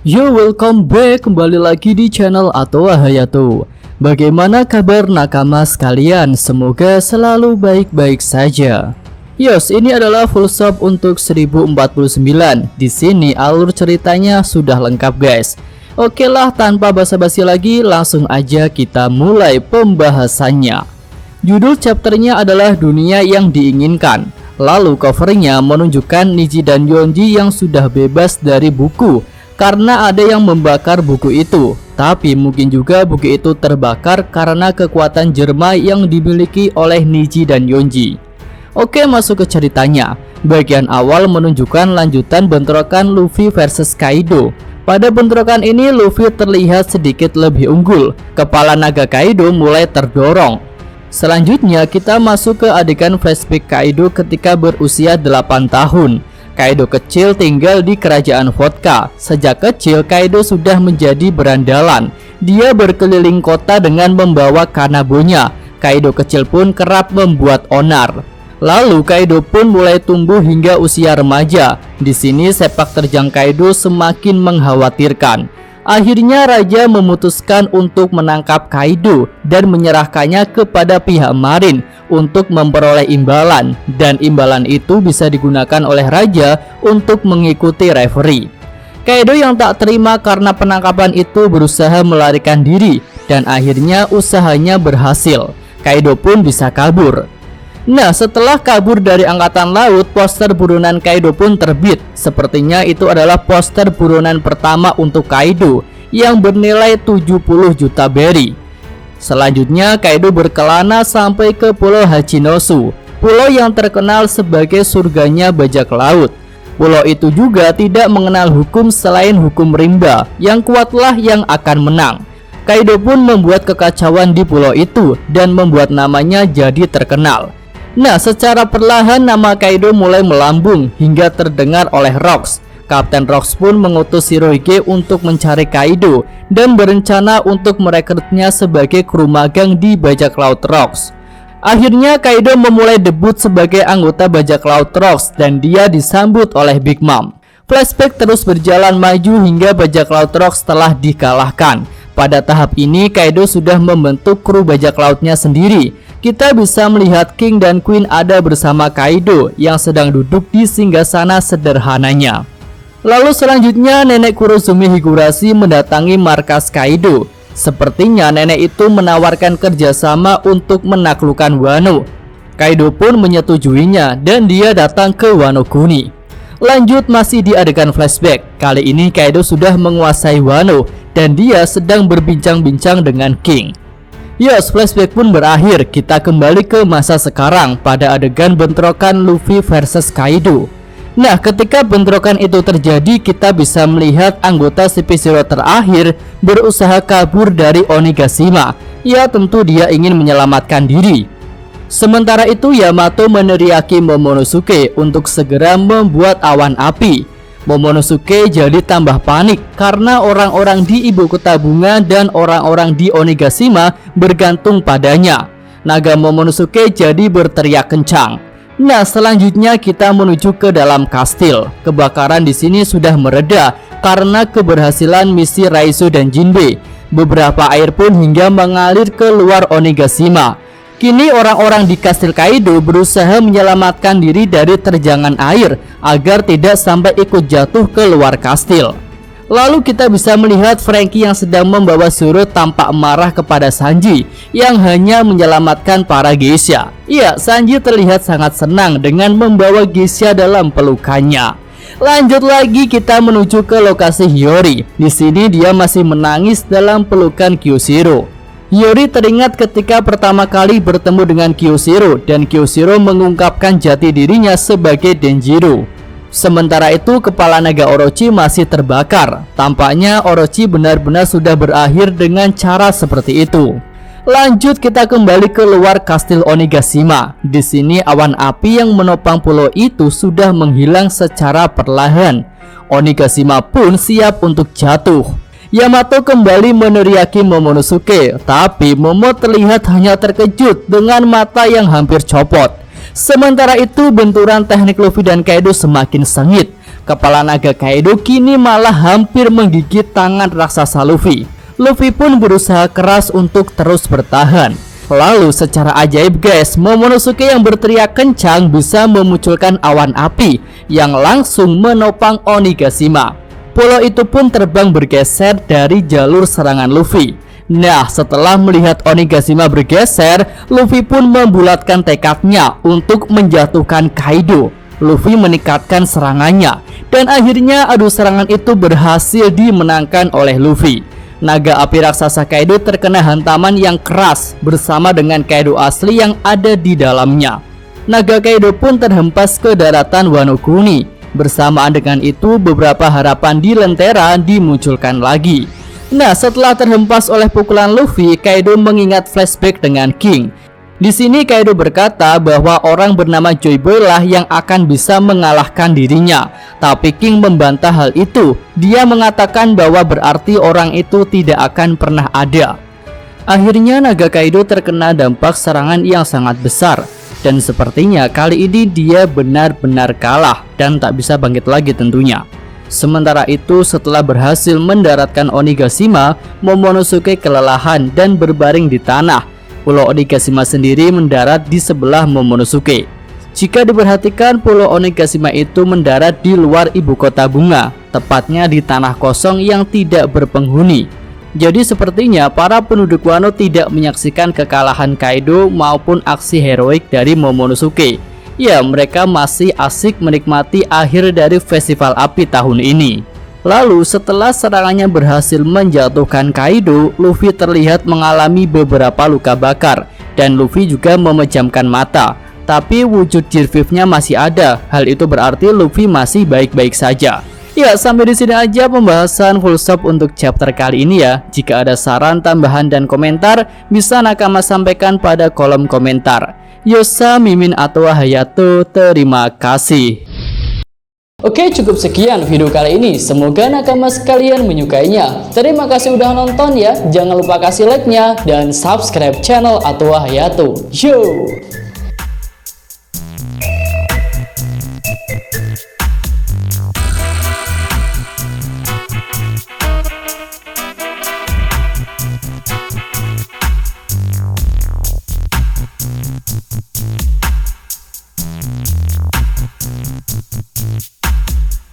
Yo, welcome back kembali lagi di channel Atoa Hayato. Bagaimana kabar nakama sekalian? Semoga selalu baik-baik saja. Yos, ini adalah full shop untuk 1049. Di sini alur ceritanya sudah lengkap, guys. Oke lah, tanpa basa-basi lagi, langsung aja kita mulai pembahasannya. Judul chapternya adalah Dunia yang Diinginkan. Lalu covernya menunjukkan Niji dan Yonji yang sudah bebas dari buku karena ada yang membakar buku itu. Tapi mungkin juga buku itu terbakar karena kekuatan Jerma yang dimiliki oleh Niji dan Yonji. Oke, masuk ke ceritanya. Bagian awal menunjukkan lanjutan bentrokan Luffy versus Kaido. Pada bentrokan ini Luffy terlihat sedikit lebih unggul. Kepala naga Kaido mulai terdorong. Selanjutnya kita masuk ke adegan flashback Kaido ketika berusia 8 tahun. Kaido kecil tinggal di kerajaan Vodka. Sejak kecil Kaido sudah menjadi berandalan. Dia berkeliling kota dengan membawa kanabonya. Kaido kecil pun kerap membuat onar. Lalu Kaido pun mulai tumbuh hingga usia remaja. Di sini sepak terjang Kaido semakin mengkhawatirkan. Akhirnya raja memutuskan untuk menangkap Kaido dan menyerahkannya kepada pihak Marine untuk memperoleh imbalan, dan imbalan itu bisa digunakan oleh raja untuk mengikuti referee. Kaido yang tak terima karena penangkapan itu berusaha melarikan diri dan akhirnya usahanya berhasil. Kaido pun bisa kabur. Nah, setelah kabur dari angkatan laut, poster buronan Kaido pun terbit. Sepertinya itu adalah poster buronan pertama untuk Kaido yang bernilai 70 juta berry. Selanjutnya Kaido berkelana sampai ke Pulau Hachinosu, pulau yang terkenal sebagai surganya bajak laut. Pulau itu juga tidak mengenal hukum selain hukum rimba, yang kuatlah yang akan menang. Kaido pun membuat kekacauan di pulau itu dan membuat namanya jadi terkenal. Nah, secara perlahan nama Kaido mulai melambung hingga terdengar oleh Rocks. Kapten Rocks pun mengutus Shirohige untuk mencari Kaido dan berencana untuk merekrutnya sebagai kru magang di bajak laut Rocks. Akhirnya Kaido memulai debut sebagai anggota bajak laut Rocks dan dia disambut oleh Big Mom. Flashback terus berjalan maju hingga bajak laut Rocks telah dikalahkan. Pada tahap ini Kaido sudah membentuk kru bajak lautnya sendiri. Kita bisa melihat King dan Queen ada bersama Kaido yang sedang duduk di singgasana sederhananya. Lalu selanjutnya nenek Kurozumi Higurashi mendatangi markas Kaido. Sepertinya nenek itu menawarkan kerjasama untuk menaklukkan Wano. Kaido pun menyetujuinya dan dia datang ke Wano Kuni. Lanjut masih di adegan flashback. Kali ini Kaido sudah menguasai Wano dan dia sedang berbincang-bincang dengan King. Yos, flashback pun berakhir. Kita kembali ke masa sekarang pada adegan bentrokan Luffy versus Kaido. Nah, ketika bentrokan itu terjadi, kita bisa melihat anggota CP0 terakhir berusaha kabur dari Onigashima. Ya, tentu dia ingin menyelamatkan diri. Sementara itu Yamato meneriaki Momonosuke untuk segera membuat awan api. Momonosuke jadi tambah panik karena orang-orang di ibu kota bunga dan orang-orang di Onigashima bergantung padanya. Naga Momonosuke jadi berteriak kencang. Nah, selanjutnya kita menuju ke dalam kastil. Kebakaran di sini sudah mereda karena keberhasilan misi Raizo dan Jinbe. Beberapa air pun hingga mengalir ke luar Onigashima. Kini orang-orang di kastil Kaido berusaha menyelamatkan diri dari terjangan air agar tidak sampai ikut jatuh ke luar kastil. Lalu kita bisa melihat Franky yang sedang membawa Zoro tampak marah kepada Sanji yang hanya menyelamatkan para geisha. Iya, Sanji terlihat sangat senang dengan membawa geisha dalam pelukannya. Lanjut lagi kita menuju ke lokasi Hiyori. Di sini dia masih menangis dalam pelukan Kyushiro. Hiyori teringat ketika pertama kali bertemu dengan Kyushiro dan Kyushiro mengungkapkan jati dirinya sebagai Denjiro. Sementara itu kepala naga Orochi masih terbakar. Tampaknya Orochi benar-benar sudah berakhir dengan cara seperti itu. Lanjut kita kembali ke luar kastil Onigashima. Di sini awan api yang menopang pulau itu sudah menghilang secara perlahan. Onigashima pun siap untuk jatuh. Yamato kembali meneriaki Momonosuke, tapi Momo terlihat hanya terkejut dengan mata yang hampir copot. Sementara itu benturan teknik Luffy dan Kaido semakin sengit. Kepala naga Kaido kini malah hampir menggigit tangan raksasa Luffy. Luffy pun berusaha keras untuk terus bertahan. Lalu secara ajaib guys, Momonosuke yang berteriak kencang bisa memunculkan awan api yang langsung menopang Onigashima. Pulau itu pun terbang bergeser dari jalur serangan Luffy. Nah, setelah melihat Onigashima bergeser, Luffy pun membulatkan tekadnya untuk menjatuhkan Kaido. Luffy meningkatkan serangannya, dan akhirnya adu serangan itu berhasil dimenangkan oleh Luffy. Naga api raksasa Kaido terkena hantaman yang keras bersama dengan Kaido asli yang ada di dalamnya. Naga Kaido pun terhempas ke daratan Wano Kuni. Bersamaan dengan itu, beberapa harapan di lentera dimunculkan lagi. Nah, setelah terhempas oleh pukulan Luffy, Kaido mengingat flashback dengan King. Di sini Kaido berkata bahwa orang bernama Joy Boy lah yang akan bisa mengalahkan dirinya. Tapi King membantah hal itu. Dia mengatakan bahwa berarti orang itu tidak akan pernah ada. Akhirnya naga Kaido terkena dampak serangan yang sangat besar. Dan sepertinya kali ini dia benar-benar kalah dan tak bisa bangkit lagi tentunya. Sementara itu, setelah berhasil mendaratkan Onigashima, Momonosuke kelelahan dan berbaring di tanah. Pulau Onigashima sendiri mendarat di sebelah Momonosuke. Jika diperhatikan, Pulau Onigashima itu mendarat di luar ibu kota bunga, tepatnya di tanah kosong yang tidak berpenghuni. Jadi sepertinya para penduduk Wano tidak menyaksikan kekalahan Kaido maupun aksi heroik dari Momonosuke. Ya, mereka masih asik menikmati akhir dari festival api tahun ini. Lalu setelah serangannya berhasil menjatuhkan Kaido, Luffy terlihat mengalami beberapa luka bakar dan Luffy juga memejamkan mata. Tapi wujud Jirvivnya masih ada. Hal itu berarti Luffy masih baik-baik saja. Ya, sampai di sini aja pembahasan full stop untuk chapter kali ini ya. Jika ada saran, tambahan dan komentar, bisa Nakama sampaikan pada kolom komentar. Yosa, Mimin, atau Hayato, terima kasih. Oke, cukup sekian video kali ini. Semoga nakama sekalian menyukainya. Terima kasih udah nonton ya. Jangan lupa kasih like-nya dan subscribe channel Atowa Hayato. Yo!